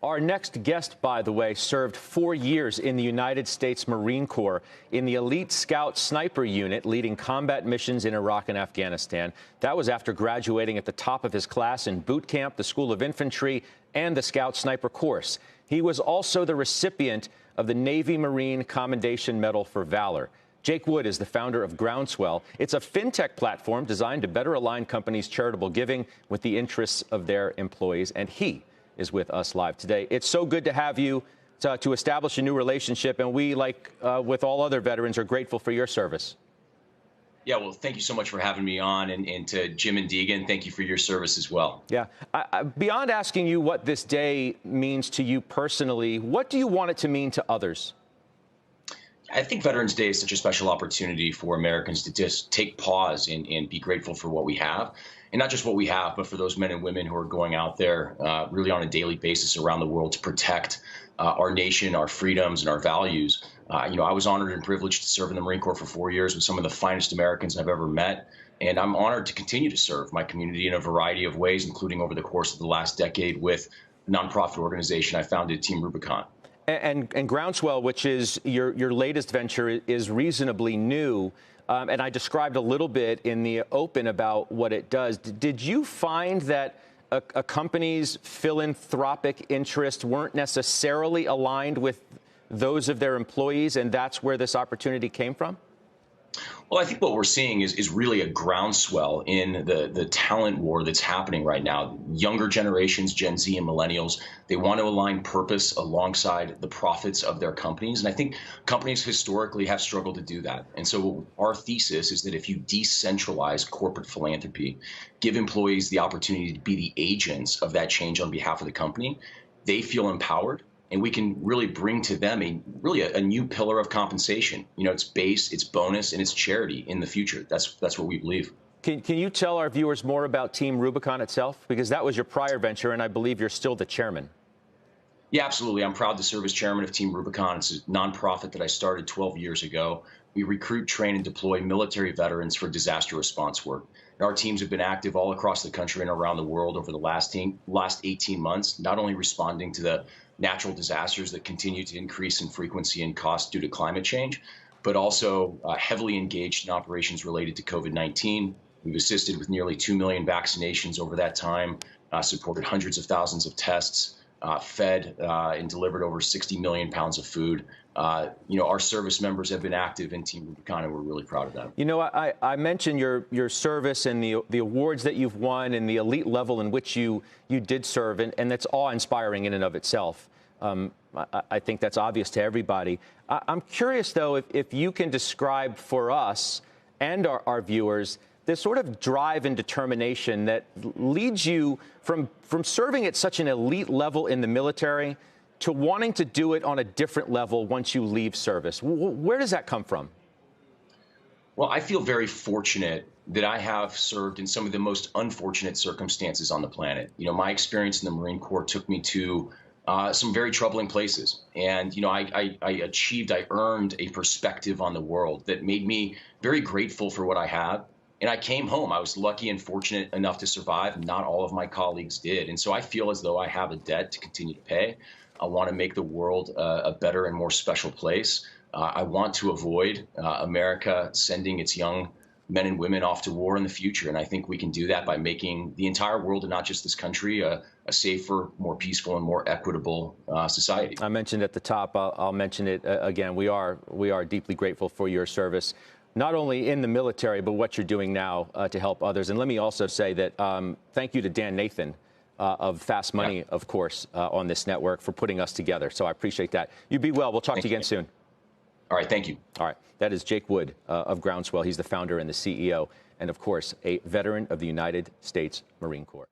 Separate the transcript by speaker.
Speaker 1: Our next guest, by the way, served 4 years in the United States Marine Corps in the elite scout sniper unit leading combat missions in Iraq and Afghanistan. That was after graduating at the top of his class in boot camp, the School of Infantry, and the Scout Sniper course. He was also the recipient of the Navy Marine Commendation Medal for Valor. Jake Wood is the founder of Groundswell. It's a fintech platform designed to better align companies' charitable giving with the interests of their employees, and he is with us live today. It's so good to have you to establish a new relationship, and we, like with all other veterans, are grateful for your service.
Speaker 2: Yeah, well, thank you so much for having me on, and to Jim and Deegan, thank you for your service as well.
Speaker 1: Yeah. Beyond asking you what this day means to you personally, what do you want it to mean to others?
Speaker 2: I think Veterans Day is such a special opportunity for Americans to just take pause and be grateful for what we have. And not just what we have, but for those men and women who are going out there really on a daily basis around the world to protect our nation, our freedoms, and our values. I was honored and privileged to serve in the Marine Corps for 4 years with some of the finest Americans I've ever met. And I'm honored to continue to serve my community in a variety of ways, including over the course of the last decade with a nonprofit organization I founded, Team Rubicon.
Speaker 1: And Groundswell, which is your latest venture, is reasonably new. And I described a little bit in the open about what it does. Did you find that a company's philanthropic interests weren't necessarily aligned with those of their employees, and that's where this opportunity came from?
Speaker 2: Well, I think what we're seeing is really a groundswell in the talent war that's happening right now. Younger generations, Gen Z and millennials, they want to align purpose alongside the profits of their companies. And I think companies historically have struggled to do that. And so our thesis is that if you decentralize corporate philanthropy, give employees the opportunity to be the agents of that change on behalf of the company, they feel empowered. And we can really bring to them a new pillar of compensation. It's base, it's bonus, and it's charity in the future. That's what we believe.
Speaker 1: Can you tell our viewers more about Team Rubicon itself? Because that was your prior venture, and I believe you're still the chairman.
Speaker 2: Yeah, absolutely. I'm proud to serve as chairman of Team Rubicon. It's a nonprofit that I started 12 years ago. We recruit, train, and deploy military veterans for disaster response work. And our teams have been active all across the country and around the world over the last 18 months, not only responding to the natural disasters that continue to increase in frequency and cost due to climate change, but also heavily engaged in operations related to COVID-19. We've assisted with nearly 2 million vaccinations over that time, supported hundreds of thousands of tests, fed and delivered over 60 million pounds of food. Our service members have been active in Team Rubicon, and we're really proud of that.
Speaker 1: I mentioned your service and the awards that you've won and the elite level in which you did serve, and that's awe-inspiring in and of itself. I think that's obvious to everybody. I'm curious, though, if you can describe for us and our viewers this sort of drive and determination that leads you from serving at such an elite level in the military to wanting to do it on a different level once you leave service. Where does that come from?
Speaker 2: Well, I feel very fortunate that I have served in some of the most unfortunate circumstances on the planet. My experience in the Marine Corps took me to some very troubling places. And, I earned a perspective on the world that made me very grateful for what I have. And I came home. I was lucky and fortunate enough to survive. Not all of my colleagues did. And so I feel as though I have a debt to continue to pay. I want to make the world a better and more special place. I want to avoid America sending its young men and women off to war in the future. And I think we can do that by making the entire world, and not just this country, a safer, more peaceful, and more equitable society.
Speaker 1: I mentioned at the top, I'll mention it again. We are deeply grateful for your service, not only in the military, but what you're doing now to help others. And let me also say that thank you to Dan Nathan of Fast Money, of course, on this network for putting us together. So I appreciate that. You be well. We'll talk to you again soon.
Speaker 2: All right. Thank you.
Speaker 1: All right. That is Jake Wood of Groundswell. He's the founder and the CEO, and, of course, a veteran of the United States Marine Corps.